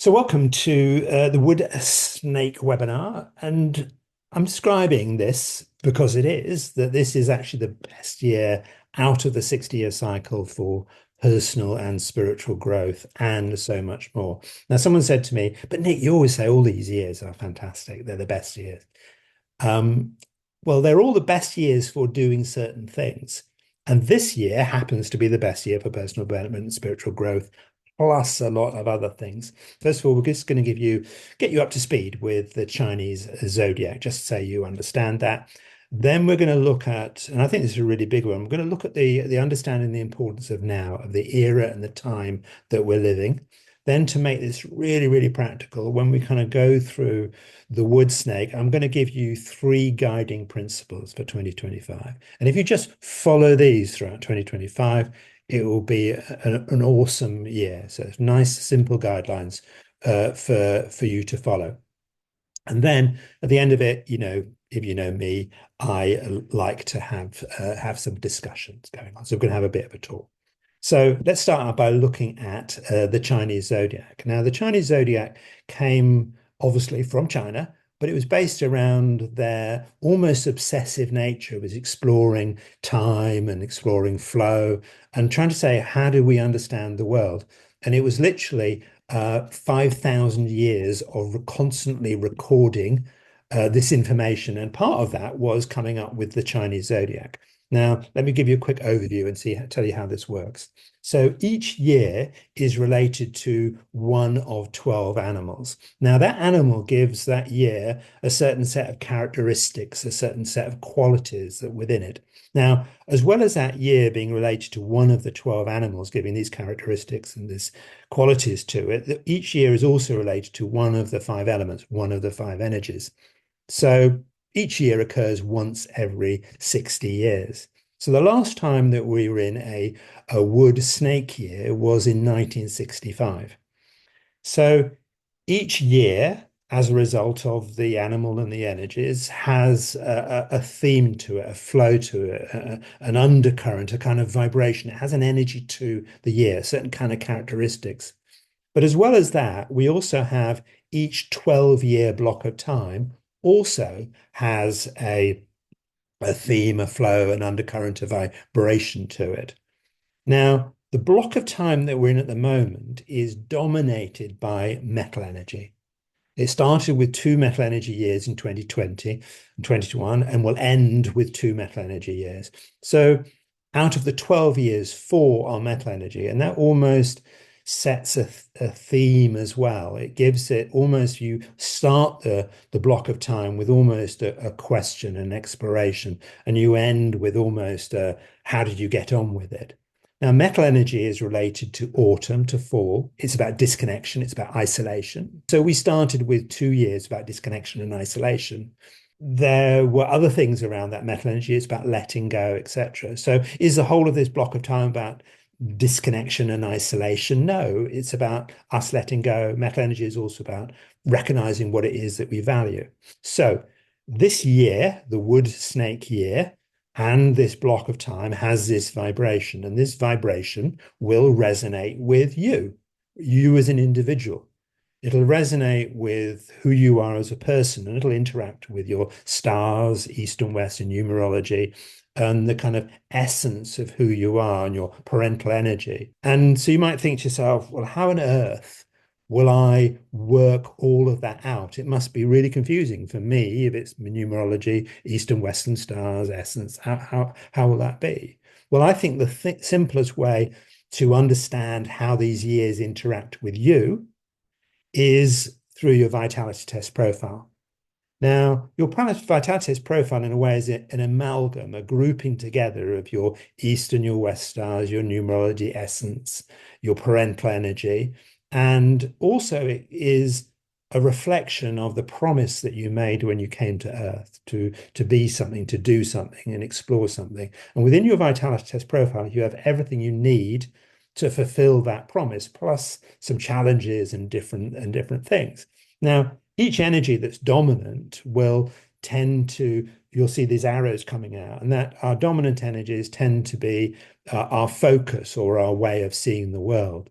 So welcome to the Wood Snake webinar, and I'm describing this because it is that this is actually the best year out of the 60-year cycle for personal and spiritual growth and so much more. Now, someone said to me, but Nick, you always say all these years are fantastic. They're the best years. Um, well, they're all the best years for doing certain things. And this year happens to be the best year for personal development and spiritual growth, plus a lot of other things. First of all, we're just going to get you up to speed with the Chinese zodiac, just so you understand that. Then we're going to look at, and I think this is a really big one, we're going to look at the understanding the importance of now, of the era and the time that we're living. Then to make this really, really practical, when we kind of go through the wood snake, I'm going to give you three guiding principles for 2025. And if you just follow these throughout 2025, it will be an awesome year. So it's nice, simple guidelines for you to follow. And then at the end of it, if you know me, I like to have some discussions going on. So we're going to have a bit of a talk. So let's start out by looking at the Chinese zodiac. Now, the Chinese zodiac came obviously from China, but it was based around their almost obsessive nature, was exploring time and exploring flow and trying to say, how do we understand the world? And it was literally 5,000 years of constantly recording this information. And part of that was coming up with the Chinese zodiac. Now, let me give you a quick overview and tell you how this works. So each year is related to one of 12 animals. Now, that animal gives that year a certain set of characteristics, a certain set of qualities that within it. Now, as well as that year being related to one of the 12 animals giving these characteristics and these qualities to it, each year is also related to one of the five elements, one of the five energies. So each year occurs once every 60 years. So the last time that we were in a wood snake year was in 1965. So each year, as a result of the animal and the energies, has a theme to it, a flow to it, an undercurrent, a kind of vibration. It has an energy to the year, certain kind of characteristics. But as well as that, we also have each 12-year block of time also has a theme, a flow, an undercurrent, a vibration to it. Now, the block of time that we're in at the moment is dominated by metal energy. It started with two metal energy years in 2020 and 2021 and will end with two metal energy years. So out of the 12 years, four are metal energy, and that almost sets a theme as well. It gives it almost, you start the block of time with almost a question, an exploration, and you end with almost how did you get on with it? Now, metal energy is related to autumn, to fall. It's about disconnection, it's about isolation. So we started with 2 years about disconnection and isolation. There were other things around that metal energy. It's about letting go, etc. So is the whole of this block of time about disconnection and isolation? No, it's about us letting go. Metal energy is also about recognizing what it is that we value. So this year, the wood snake year, and this block of time has this vibration, and this vibration will resonate with you as an individual. It'll resonate with who you are as a person, and it'll interact with your stars, East and West, and numerology, and the kind of essence of who you are and your parental energy. And so you might think to yourself, well, how on earth will I work all of that out? It must be really confusing for me if it's numerology, East and Western stars, essence. How will that be? Well, I think the simplest way to understand how these years interact with you is through your vitality test profile. Now, your vitality test profile, in a way, is an amalgam, a grouping together of your East and your West stars, your numerology essence, your parental energy, and also it is a reflection of the promise that you made when you came to Earth to be something, to do something, and explore something. And within your vitality test profile, you have everything you need to fulfill that promise, plus some challenges and different things. Now, each energy that's dominant will tend to, you'll see these arrows coming out, and that our dominant energies tend to be our focus or our way of seeing the world,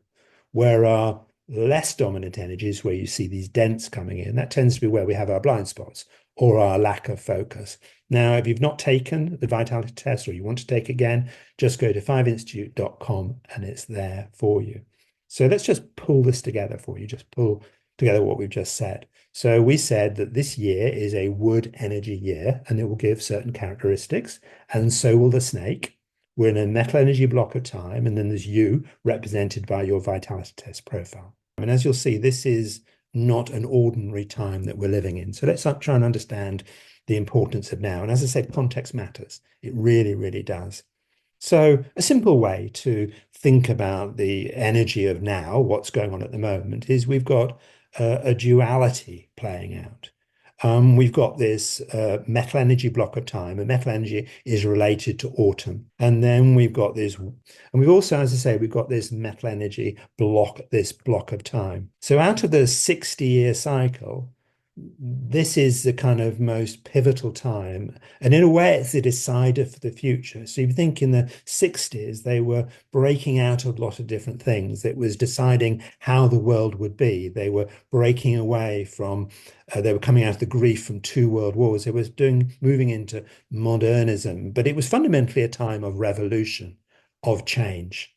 where our less dominant energies where you see these dents coming in, that tends to be where we have our blind spots or our lack of focus. Now, if you've not taken the vitality test or you want to take again, just go to fiveinstitute.com and it's there for you. So let's just pull this together for you, just pull together what we've just said. So we said that this year is a wood energy year and it will give certain characteristics, and so will the snake. We're in a metal energy block of time, and then there's you represented by your vitality test profile. And as you'll see, this is not an ordinary time that we're living in. So let's try and understand the importance of now. And as I said, context matters. It really, really does. So a simple way to think about the energy of now, what's going on at the moment, is we've got a duality playing out. We've got this metal energy block of time, and metal energy is related to autumn. And then we've got this, and we've also, as I say, we've got this metal energy block, this block of time. So out of the 60-year cycle, this is the kind of most pivotal time. And in a way, it's a decider for the future. So you think in the 60s, they were breaking out of a lot of different things. It was deciding how the world would be. They were breaking away from, they were coming out of the grief from two world wars. It was moving into modernism, but it was fundamentally a time of revolution, of change.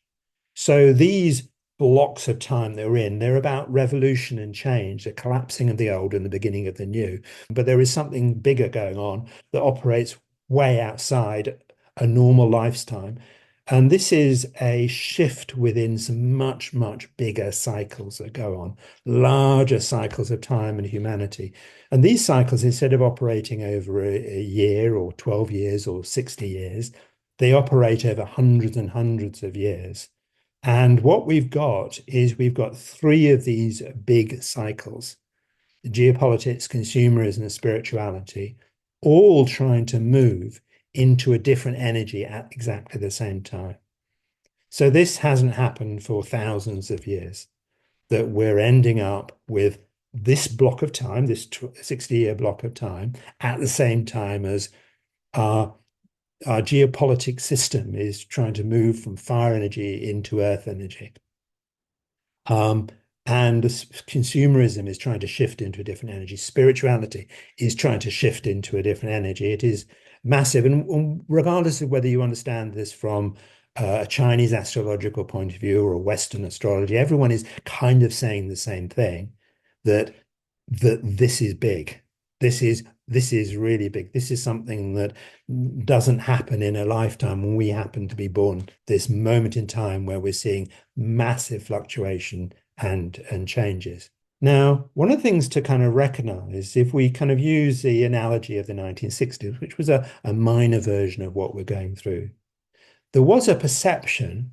So these blocks of time they're about revolution and change, the collapsing of the old and the beginning of the new. But there is something bigger going on that operates way outside a normal lifetime. And this is a shift within some much, much bigger cycles that go on, larger cycles of time and humanity. And these cycles, instead of operating over a year or 12 years or 60 years, they operate over hundreds and hundreds of years. And what we've got is we've got three of these big cycles: geopolitics, consumerism, and spirituality, all trying to move into a different energy at exactly the same time. So this hasn't happened for thousands of years, that we're ending up with this block of time, this 60-year block of time, at the same time as our geopolitics system is trying to move from fire energy into earth energy. And consumerism is trying to shift into a different energy. Spirituality is trying to shift into a different energy. It is massive. And regardless of whether you understand this from a Chinese astrological point of view or a Western astrology, everyone is kind of saying the same thing, that this is big. This is really big. This is something that doesn't happen in a lifetime when we happen to be born, this moment in time where we're seeing massive fluctuation and changes. Now, one of the things to kind of recognize, if we kind of use the analogy of the 1960s, which was a minor version of what we're going through, there was a perception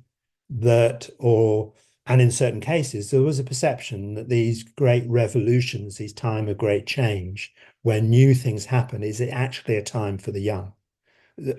that, and in certain cases, there was a perception that these great revolutions, these time of great change, where new things happen, is it actually a time for the young?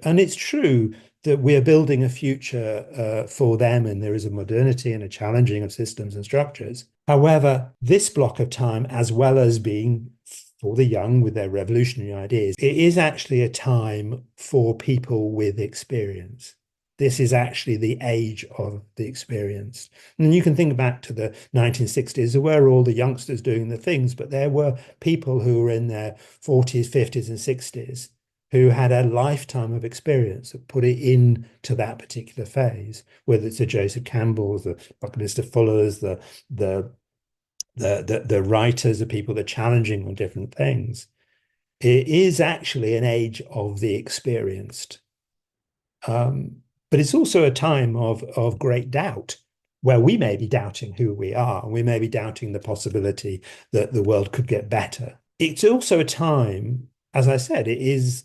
And it's true that we are building a future for them, and there is a modernity and a challenging of systems and structures. However, this block of time, as well as being for the young with their revolutionary ideas, it is actually a time for people with experience. This is actually the age of the experienced. And you can think back to the 1960s, there were all the youngsters doing the things, but there were people who were in their 40s, 50s, and 60s who had a lifetime of experience that put it into that particular phase, whether it's the Joseph Campbells, the Buckminster Fullers, the writers, the people that are challenging on different things. It is actually an age of the experienced. But it's also a time of great doubt, where we may be doubting who we are, and we may be doubting the possibility that the world could get better. It's also a time, as I said, it is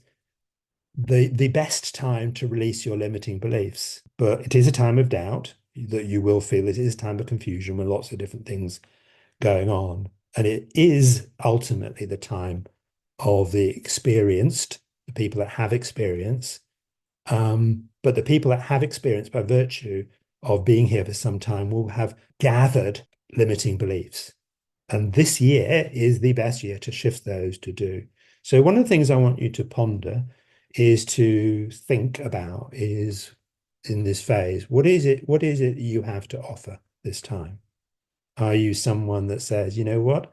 the best time to release your limiting beliefs. But it is a time of doubt that you will feel. It is a time of confusion with lots of different things going on. And it is ultimately the time of the experienced, the people that have experience. But the people that have experience, by virtue of being here for some time, will have gathered limiting beliefs. And this year is the best year to shift those to do. So one of the things I want you to ponder is to think about is, in this phase, what is it you have to offer this time? Are you someone that says, you know what?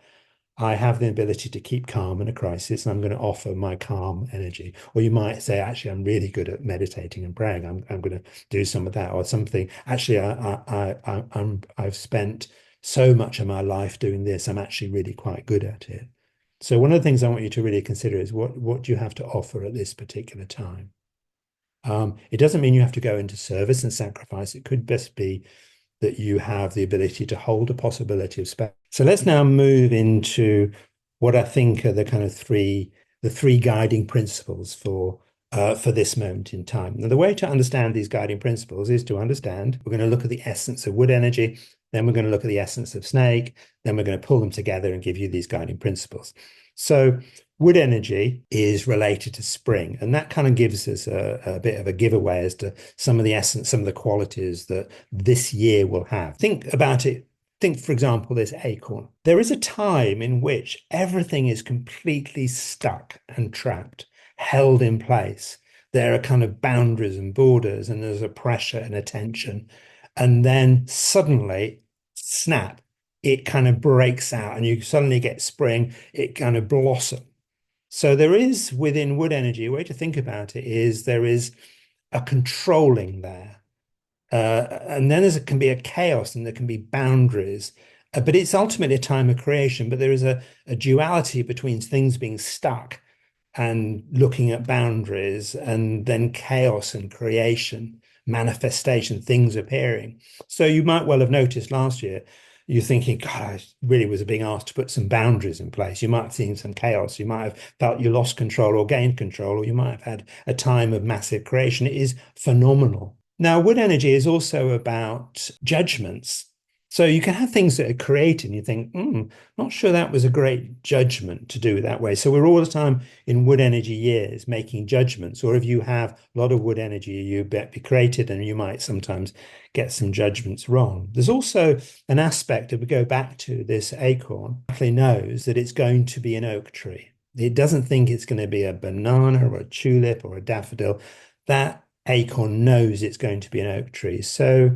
I have the ability to keep calm in a crisis, and I'm going to offer my calm energy. Or you might say, actually, I'm really good at meditating and praying. I'm going to do some of that, or something. Actually, I've spent so much of my life doing this. I'm actually really quite good at it. So one of the things I want you to really consider is what do you have to offer at this particular time? It doesn't mean you have to go into service and sacrifice. It could best be that you have the ability to hold a possibility of space. So let's now move into what I think are the three guiding principles for this moment in time. Now, the way to understand these guiding principles is to understand we're going to look at the essence of wood energy, then we're going to look at the essence of snake, then we're going to pull them together and give you these guiding principles. So wood energy is related to spring, and that kind of gives us a bit of a giveaway as to some of the essence, some of the qualities that this year will have. Think about it. Think, for example, this acorn. There is a time in which everything is completely stuck and trapped, held in place. There are kind of boundaries and borders, and there's a pressure and a tension. And then suddenly, snap, it kind of breaks out, and you suddenly get spring, it kind of blossoms. So there is within wood energy, a way to think about it is there is a controlling there. And then there can be a chaos and there can be boundaries. But it's ultimately a time of creation, but there is a duality between things being stuck and looking at boundaries, and then chaos and creation, manifestation, things appearing. So you might well have noticed last year, you're thinking, God, I really was being asked to put some boundaries in place. You might have seen some chaos. You might have felt you lost control or gained control, or you might have had a time of massive creation. It is phenomenal. Now, wood energy is also about judgments. So you can have things that are created and you think, not sure that was a great judgment to do it that way. So we're all the time in wood energy years making judgments. Or if you have a lot of wood energy, you be created and you might sometimes get some judgments wrong. There's also an aspect, if we go back to this acorn, it actually knows that it's going to be an oak tree. It doesn't think it's going to be a banana or a tulip or a daffodil. That acorn knows it's going to be an oak tree. So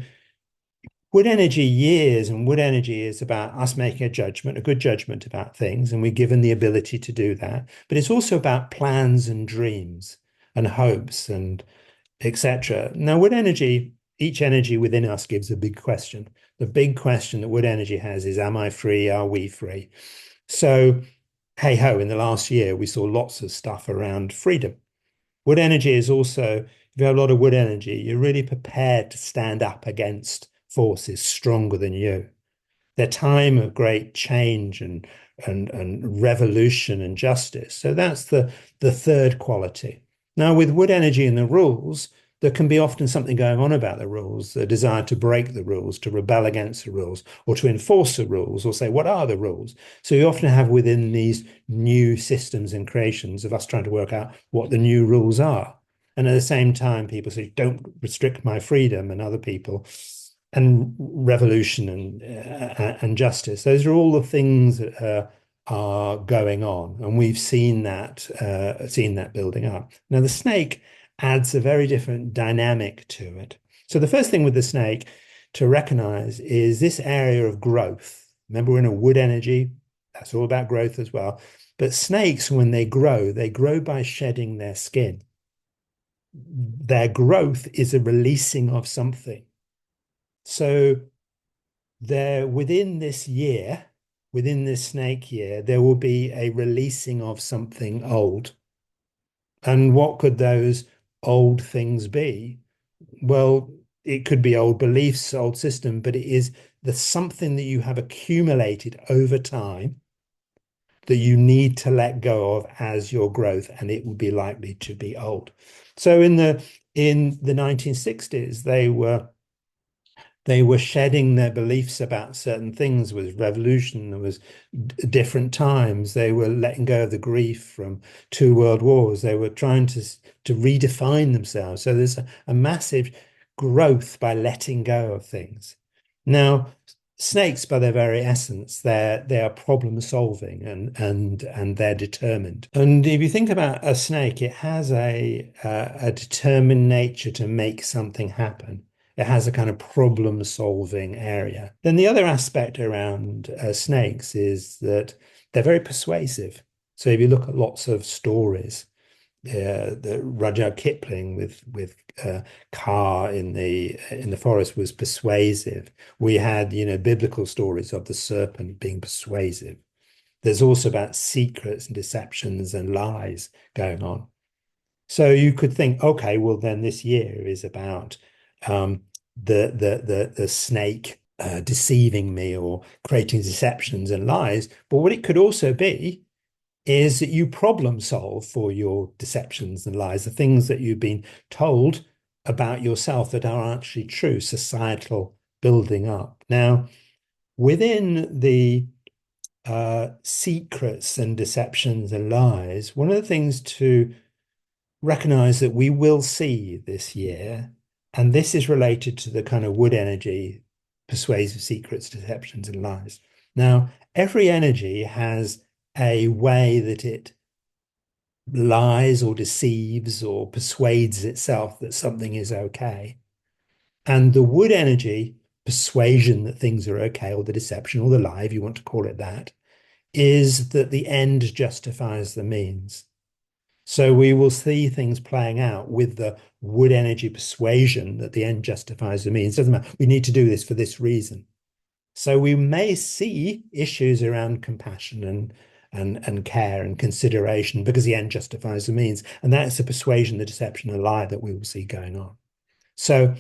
wood energy years and wood energy is about us making a judgment, a good judgment about things, and we're given the ability to do that. But it's also about plans and dreams and hopes and etc. Now, wood energy, each energy within us gives a big question. The big question that wood energy has is, am I free? Are we free? So, hey ho, in the last year, we saw lots of stuff around freedom. Wood energy is also, if you have a lot of wood energy, you're really prepared to stand up against forces stronger than you. Their time of great change and revolution and justice. So that's the third quality. Now, with wood energy and the rules, there can be often something going on about the rules, the desire to break the rules, to rebel against the rules, or to enforce the rules, or say, what are the rules? So you often have within these new systems and creations of us trying to work out what the new rules are. And at the same time, people say, don't restrict my freedom, and other people, and revolution and justice. Those are all the things that are going on, and we've seen that building up. Now, the snake adds a very different dynamic to it. So the first thing with the snake to recognize is this area of growth. Remember, we're in a wood energy. That's all about growth as well. But snakes, when they grow by shedding their skin. Their growth is a releasing of something. So there, within this year, within this snake year, there will be a releasing of something old. And what could those old things be? Well, it could be old beliefs, old system, but it is the something that you have accumulated over time that you need to let go of as your growth, and it will be likely to be old. So in the 1960s, they were shedding their beliefs about certain things. There was revolution, there was different times. They were letting go of the grief from two world wars. They were trying to redefine themselves. So there's a massive growth by letting go of things. Now, snakes, by their very essence, they are problem solving and they're determined. And if you think about a snake, it has a determined nature to make something happen. It It has a kind of problem-solving area. Then the other aspect around snakes is that they're very persuasive. So if you look at lots of stories, the Rudyard Kipling with Kaa in the forest was persuasive. We had, biblical stories of the serpent being persuasive. There's also about secrets and deceptions and lies going on. So you could think, okay, well then this year is about the snake deceiving me or creating deceptions and lies. But what it could also be is that you problem solve for your deceptions and lies, the things that you've been told about yourself that are actually true, societal building up. Now, within the secrets and deceptions and lies, one of the things to recognize that we will see this year, and this is related to the kind of wood energy, persuasive secrets, deceptions, and lies. Now, every energy has a way that it lies or deceives or persuades itself that something is okay. And the wood energy, persuasion that things are okay, or the deception or the lie, if you want to call it that, is that the end justifies the means. So we will see things playing out with the wood energy persuasion that the end justifies the means. It doesn't matter. We need to do this for this reason. So we may see issues around compassion and care and consideration because the end justifies the means. And that's the persuasion, the deception, and lie that we will see going on. So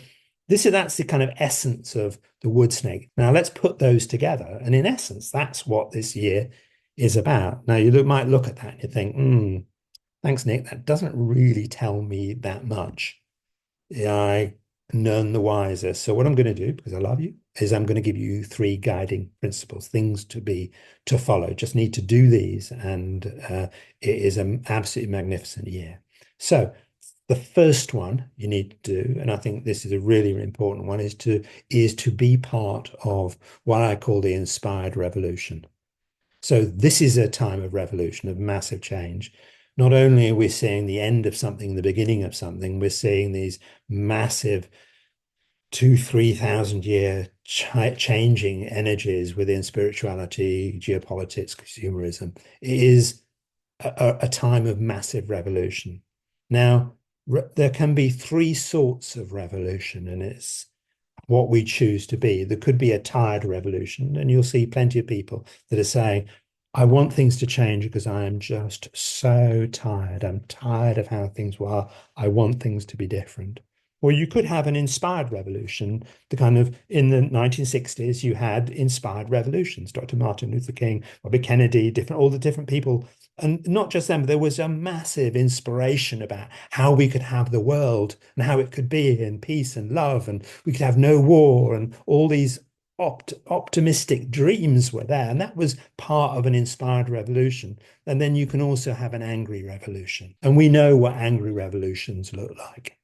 that's the kind of essence of the wood snake. Now let's put those together. And in essence, that's what this year is about. Now you might look at that and you think, thanks, Nick. That doesn't really tell me that much. I none the wiser. So what I'm going to do, because I love you, is I'm going to give you three guiding principles, things to follow. Just need to do these, and it is an absolutely magnificent year. So the first one you need to do, and I think this is a really important one, is to be part of what I call the inspired revolution. So this is a time of revolution, of massive change. Not only are we seeing the end of something, the beginning of something, we're seeing these massive 3,000 year changing energies within spirituality, geopolitics, consumerism. It is a time of massive revolution. Now, there can be three sorts of revolution, and it's what we choose to be. There could be a tired revolution, and you'll see plenty of people that are saying, I want things to change because I am just so tired. I'm tired of how things were. I want things to be different. Or you could have an inspired revolution, the kind of in the 1960s, you had inspired revolutions, Dr. Martin Luther King, Robert Kennedy, all the different people. And not just them, but there was a massive inspiration about how we could have the world and how it could be in peace and love, and we could have no war, and all these optimistic dreams were there. And that was part of an inspired revolution. And then you can also have an angry revolution. And we know what angry revolutions look like.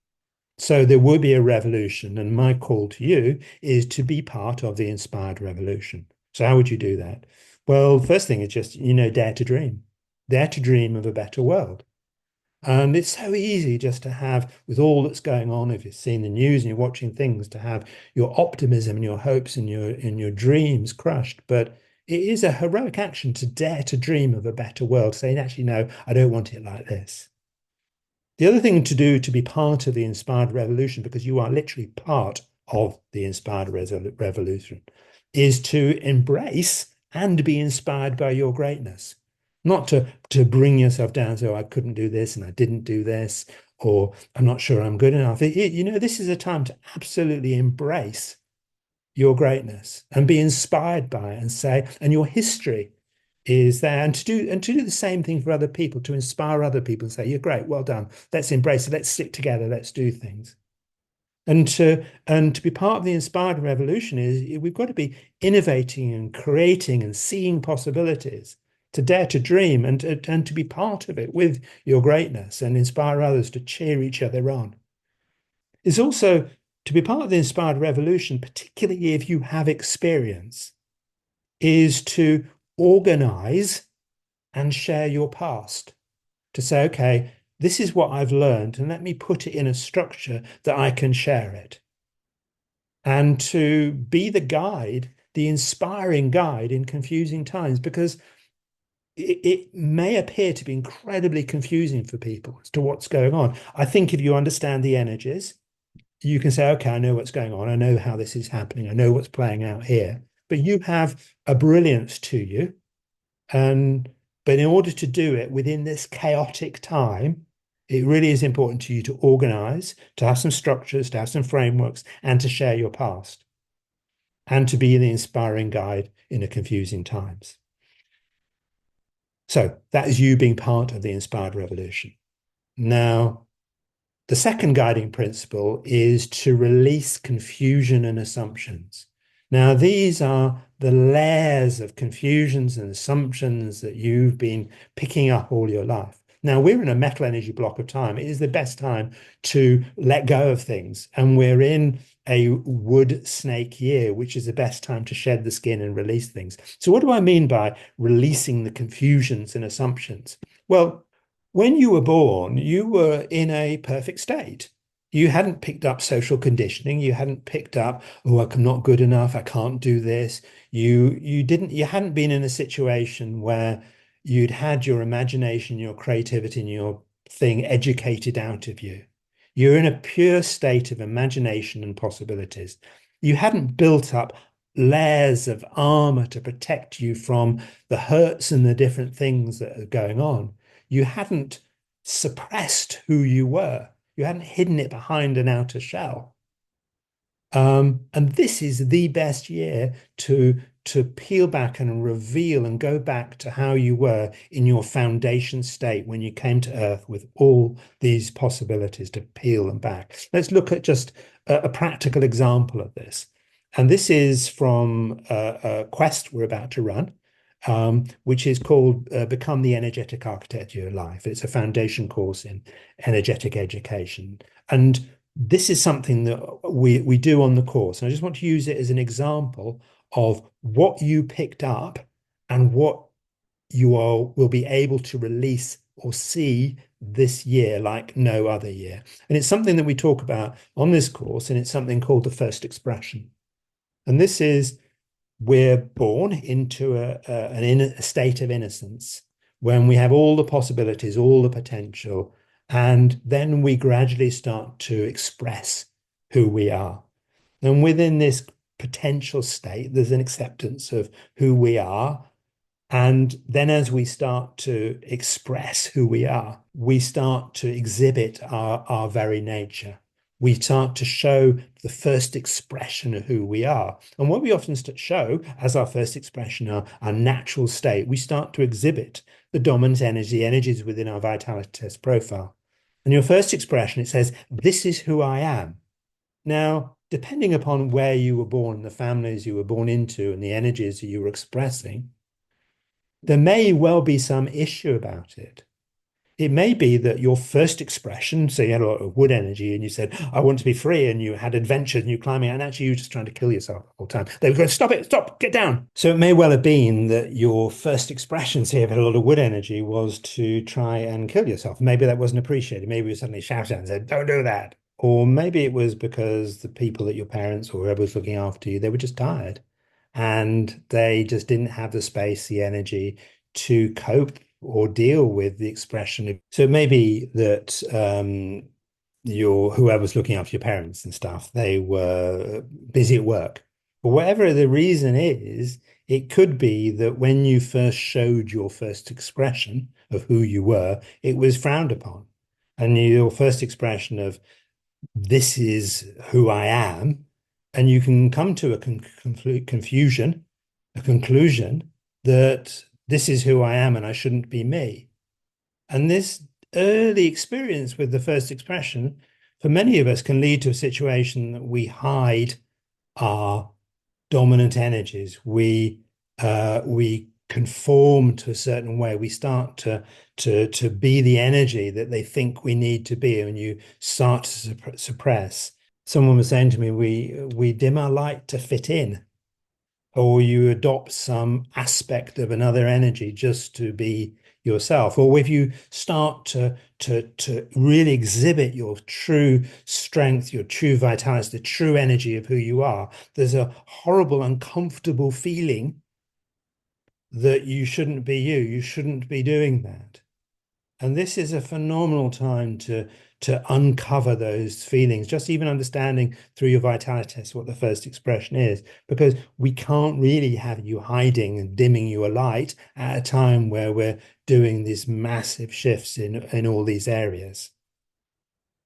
So there will be a revolution, and my call to you is to be part of the inspired revolution. So how would you do that? Well, the first thing is just, dare to dream. Dare to dream of a better world. And it's so easy just to have, with all that's going on, if you've seen the news and you're watching things, to have your optimism and your hopes and your dreams crushed. But it is a heroic action to dare to dream of a better world, saying, actually, no, I don't want it like this. The other thing to do to be part of the inspired revolution, because you are literally part of the inspired revolution, is to embrace and be inspired by your greatness. Not to bring yourself down, so I couldn't do this and I didn't do this, or I'm not sure I'm good enough. This is a time to absolutely embrace your greatness and be inspired by it and say, and your history is there, and to do the same thing for other people, to inspire other people and say, you're great, well done. Let's embrace it, let's stick together, let's do things. And to be part of the inspired revolution is we've got to be innovating and creating and seeing possibilities, to dare to dream and to be part of it with your greatness and inspire others to cheer each other on. It's also to be part of the inspired revolution, particularly if you have experience, is to organize and share your past, to say, okay, this is what I've learned, and let me put it in a structure that I can share it. and to be the guide, the inspiring guide in confusing times, because it may appear to be incredibly confusing for people as to what's going on. I think if you understand the energies, you can say, okay, I know what's going on. I know how this is happening. I know what's playing out here. But you have a brilliance to you. And but in order to do it within this chaotic time, it really is important to you to organize, to have some structures, to have some frameworks, and to share your past, and to be the inspiring guide in the confusing times. So that is you being part of the inspired revolution. Now, the second guiding principle is to release confusion and assumptions. Now, these are the layers of confusions and assumptions that you've been picking up all your life. Now, we're in a metal energy block of time. It is the best time to let go of things. And we're in a wood snake year, which is the best time to shed the skin and release things. So, what do I mean by releasing the confusions and assumptions? Well, when you were born, you were in a perfect state. You hadn't picked up social conditioning. You hadn't picked up, oh, I'm not good enough. I can't do this. You hadn't been in a situation where you'd had your imagination, your creativity, and your thing educated out of you. You're in a pure state of imagination and possibilities. You hadn't built up layers of armor to protect you from the hurts and the different things that are going on. You hadn't suppressed who you were. You hadn't hidden it behind an outer shell. And this is the best year to peel back and reveal and go back to how you were in your foundation state when you came to Earth with all these possibilities to peel them back. Let's look at just a practical example of this. And this is from a quest we're about to run, which is called Become the Energetic Architect of Your Life. It's a foundation course in energetic education. And this is something that we do on the course. And I just want to use it as an example of what you picked up and what you will be able to release or see this year like no other year. And it's something that we talk about on this course, and it's something called the first expression. And this is we're born into a state of innocence when we have all the possibilities, all the potential, and then we gradually start to express who we are. And within this potential state, there's an acceptance of who we are. And then as we start to express who we are, we start to exhibit our very nature. We start to show the first expression of who we are. And what we often show as our first expression, our natural state, we start to exhibit the dominant energy, energies within our vitality test profile. And your first expression, it says, this is who I am. Now, depending upon where you were born, the families you were born into, and the energies that you were expressing, there may well be some issue about it. It may be that your first expression, so you had a lot of wood energy and you said, I want to be free, and you had adventures and you climbing out, and actually you were just trying to kill yourself the whole time. They were going, stop it, stop, get down. So it may well have been that your first expression, say, if you had a lot of wood energy, was to try and kill yourself. Maybe that wasn't appreciated. Maybe you suddenly shouted and said, don't do that. Or maybe it was because the people that your parents or whoever was looking after you, they were just tired and they just didn't have the space, the energy to cope or deal with the expression of. So it may be that your whoever's looking after your parents and stuff, they were busy at work. But whatever the reason is, it could be that when you first showed your first expression of who you were, it was frowned upon. And your first expression of this is who I am, and you can come to a conclusion that this is who I am and I shouldn't be me. And this early experience with the first expression, for many of us, can lead to a situation that we hide our dominant energies. We conform to a certain way. We start to be the energy that they think we need to be, and you start to suppress. Someone was saying to me, we dim our light to fit in. or you adopt some aspect of another energy just to be yourself, or if you start to really exhibit your true strength, your true vitality, the true energy of who you are, there's a horrible, uncomfortable feeling that you shouldn't be you. You shouldn't be doing that. And this is a phenomenal time to uncover those feelings, just even understanding through your vitality test what the first expression is, because we can't really have you hiding and dimming your light at a time where we're doing these massive shifts in all these areas.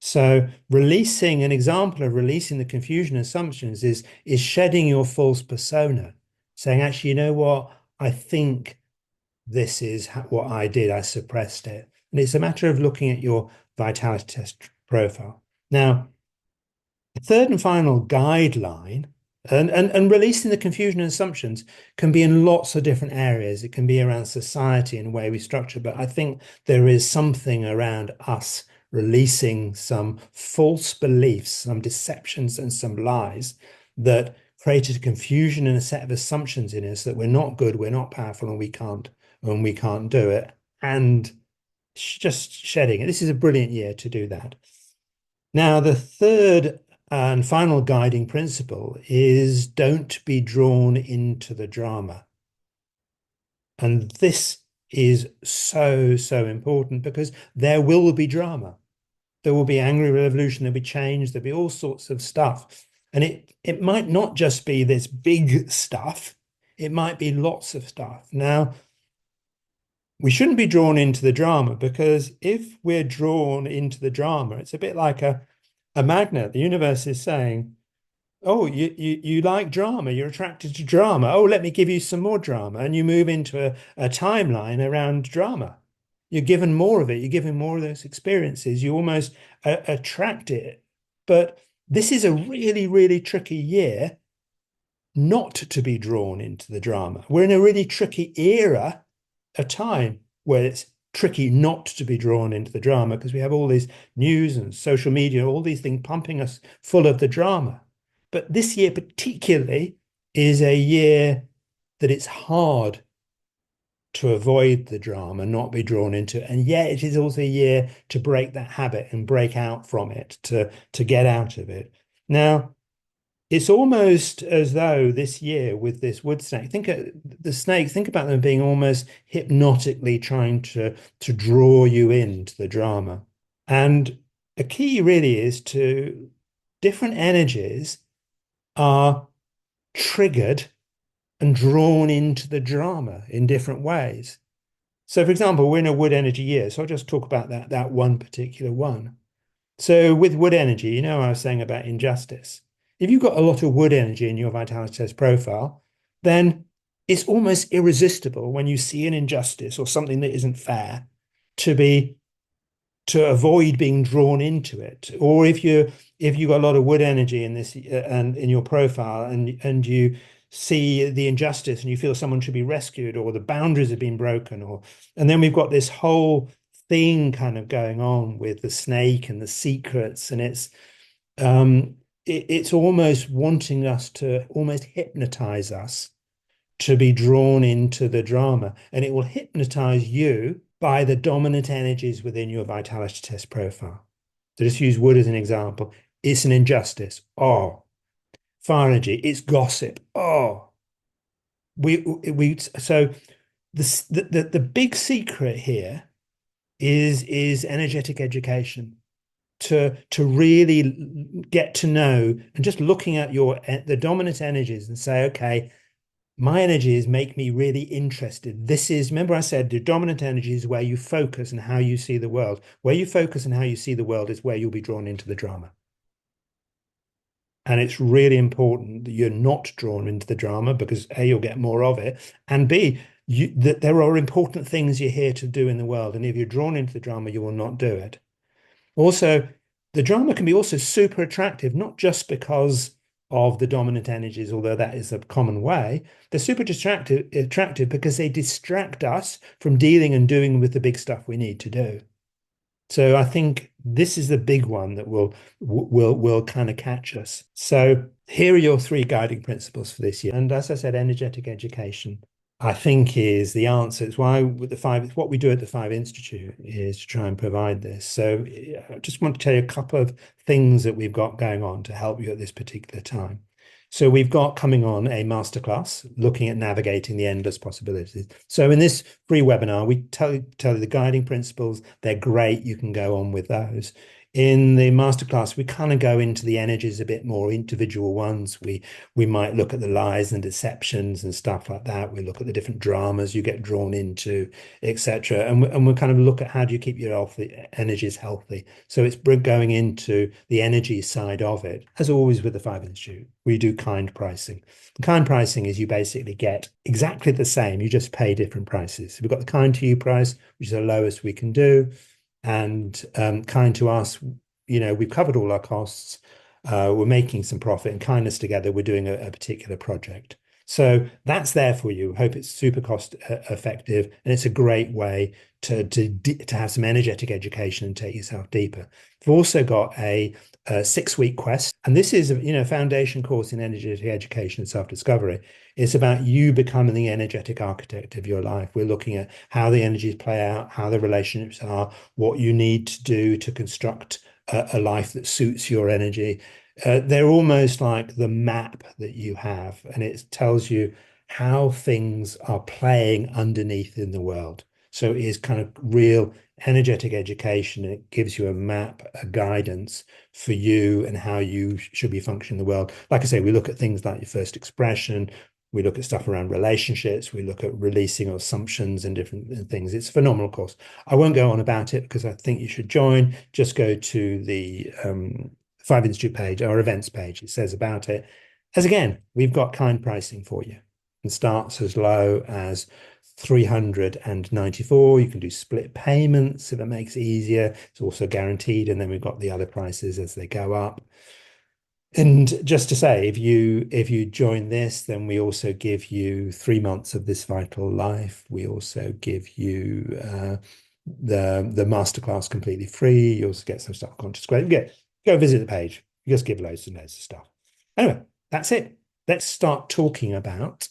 So releasing an example of releasing the confusion assumptions is shedding your false persona, saying, actually, you know what? I think this is what I did. I suppressed it. And it's a matter of looking at your vitality test profile. Now, the third and final guideline and releasing the confusion and assumptions can be in lots of different areas. It can be around society and the way we structure, but I think there is something around us releasing some false beliefs, some deceptions, and some lies that created a confusion and a set of assumptions in us that we're not good, we're not powerful, and we can't do it. And just shedding it. This is a brilliant year to do that. Now, the third and final guiding principle is don't be drawn into the drama. And this is so, so important because there will be drama. There will be angry revolution, there'll be change, there'll be all sorts of stuff. And it might not just be this big stuff, it might be lots of stuff. Now, we shouldn't be drawn into the drama because if we're drawn into the drama, it's a bit like a magnet. The universe is saying, oh, you like drama, you're attracted to drama. Oh, let me give you some more drama. And you move into a timeline around drama. You're given more of it, you're given more of those experiences, you almost attract it. But this is a really, really tricky year not to be drawn into the drama. We're in a really tricky era of time where it's tricky not to be drawn into the drama because we have all this news and social media, all these things pumping us full of the drama. But this year, particularly, is a year that it's hard to avoid the drama, not be drawn into it. And yet it is also a year to break that habit and break out from it, to get out of it. Now, it's almost as though this year with this wood snake, think of the snakes, think about them being almost hypnotically trying to draw you into the drama. And a key really is to different energies are triggered and drawn into the drama in different ways. So, for example, we're in a wood energy year. So I'll just talk about that one particular one. So with wood energy, you know, I was saying about injustice. If you've got a lot of wood energy in your vitality test profile, then it's almost irresistible when you see an injustice or something that isn't fair to be to avoid being drawn into it. Or if you've got a lot of wood energy in this and in your profile and you see the injustice and you feel someone should be rescued or the boundaries have been broken or and then we've got this whole thing kind of going on with the snake and the secrets and it's almost wanting us to almost hypnotize us to be drawn into the drama and it will hypnotize you by the dominant energies within your vitality test profile. So just use wood as an example. It's an injustice. Oh, fire energy. It's gossip. Oh, we so the big secret here is energetic education to really get to know and just looking at the dominant energies and say, okay, my energies make me really interested. This is, remember I said the dominant energy is where you focus and how you see the world. Where you focus and how you see the world is where you'll be drawn into the drama. And it's really important that you're not drawn into the drama because A, you'll get more of it, and B, that there are important things you're here to do in the world. And if you're drawn into the drama, you will not do it. Also, the drama can be also super attractive, not just because of the dominant energies, although that is a common way. They're super attractive because they distract us from dealing and doing with the big stuff we need to do. So I think this is the big one that will kind of catch us. So here are your three guiding principles for this year. And as I said, energetic education, I think is the answer. It's why with the five, it's what we do at the Five Institute is to try and provide this. So I just want to tell you a couple of things that we've got going on to help you at this particular time. So we've got coming on a masterclass looking at navigating the endless possibilities. So in this free webinar, we tell you the guiding principles. They're great. You can go on with those. In the masterclass, we kind of go into the energies a bit more, individual ones. We might look at the lies and deceptions and stuff like that. We look at the different dramas you get drawn into, etc. And we'll kind of look at how do you keep your energies healthy. So it's going into the energy side of it. As always with the Five Institute, we do kind pricing. Kind pricing is you basically get exactly the same, you just pay different prices. So we've got the kind to you price, which is the lowest we can do, and kind to us, we've covered all our costs. We're making some profit, and kindness together, we're doing a particular project. So that's there for you. Hope it's super cost effective, and it's a great way to have some energetic education and take yourself deeper. We've also got a 6-week quest, and this is a foundation course in energetic education and self-discovery. It's about you becoming the energetic architect of your life. We're looking at how the energies play out, how the relationships are, what you need to do to construct a life that suits your energy. They're almost like the map that you have, and it tells you how things are playing underneath in the world. So it is kind of real energetic education. It gives you a map, a guidance for you and how you should be functioning in the world. Like I say, we look at things like your first expression. We look at stuff around relationships. We look at releasing assumptions and different things. It's a phenomenal course. I won't go on about it because I think you should join. Just go to the Five Institute page, our events page. It says about it. As again, we've got kind pricing for you. It starts as low as 394. You can do split payments if it makes it easier. It's also guaranteed. And then we've got the other prices as they go up. And just to say, if you join this, then we also give you 3 months of This Vital Life. We also give you the masterclass completely free. You also get some stuff on Conscious Growth. Go visit the page. You just give loads and loads of stuff. Anyway, that's it. Let's start talking about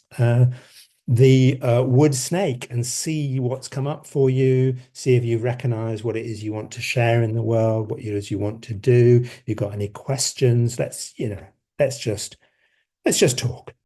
the wood snake and see what's come up for you. See if you recognize what it is you want to share in the world, what it is you want to do. If you've got any questions, let's just talk.